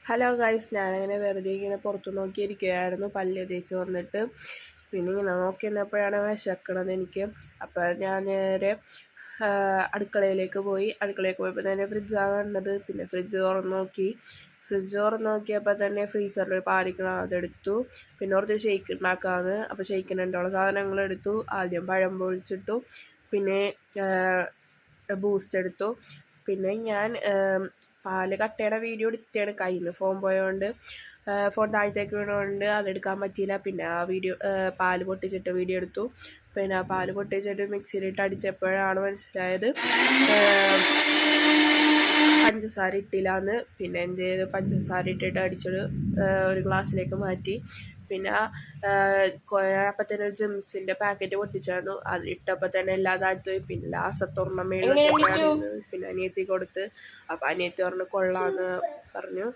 Hello guys, ഞാനങ്ങനെ വെറുതെ ഇങ്ങനെ പുറത്തു നോക്കിയിരിക്കുകയായിരുന്നു പല്ല് തേച്ച് വന്നിട്ട്. പിന്നെ ഇങ്ങനെ നോക്കി നിന്നപ്പോഴാണ് വിശക്കണത് എനിക്ക്. അപ്പോൾ ഞാൻ നേരെ അടുക്കളയിലേക്ക് പോയപ്പോൾ തന്നെ ഫ്രിഡ്ജാണ് കണ്ടത്. പിന്നെ ഫ്രിഡ്ജ് തുറന്ന് നോക്കിയപ്പോൾ തന്നെ ഫ്രീസറിൽ പാലിക്കണം, അതെടുത്തു. പിന്നെ കുറച്ച് ഷെയ്ക്ക് ഉണ്ടാക്കാമെന്ന്, അപ്പോൾ ഷെയ്ക്കിനുള്ള സാധനങ്ങളെടുത്തു. ആദ്യം പഴം പൊളിച്ചിട്ടു, പിന്നെ ബൂസ്റ്റ് എടുത്തു. പിന്നെ ഞാൻ പാല് കട്ടയുടെ വീഡിയോ എടുത്തതാണ്, കയ്യിൽ നിന്ന് ഫോൺ പോയതുകൊണ്ട് ഫോൺ താഴത്തേക്ക് വീണതുകൊണ്ട് അതെടുക്കാൻ പറ്റിയില്ല. പിന്നെ ആ വീഡിയോ പാല് പൊട്ടിച്ചിട്ട് വീഡിയോ എടുത്തു. പിന്നെ ആ പാല് പൊട്ടിച്ചിട്ട് മിക്സിയിലിട്ട് അടിച്ചപ്പോഴാണ് മനസ്സിലായത് പഞ്ചസാര ഇട്ടില്ലാന്ന്. പിന്നെ എന്ത് ചെയ്തു, പഞ്ചസാര ഇട്ടിട്ട് അടിച്ചൊരു ഒരു ഗ്ലാസ്സിലേക്ക് മാറ്റി. പിന്നെ അപ്പം തന്നെ ഒരു ജെംസിൻ്റെ പാക്കറ്റ് പൊട്ടിച്ചായിരുന്നു, അതിട്ടപ്പോൾ തന്നെ എല്ലാ താഴ്ത്തുപോയി. പിന്നെ ലാസത്തൊരെണ്ണം മേളിൽ വെച്ചപ്പോഴാണ് പിന്നെ അനിയത്തി കൊടുത്ത്. അപ്പം അനിയത്തി പറഞ്ഞു കൊള്ളാമെന്ന് പറഞ്ഞു.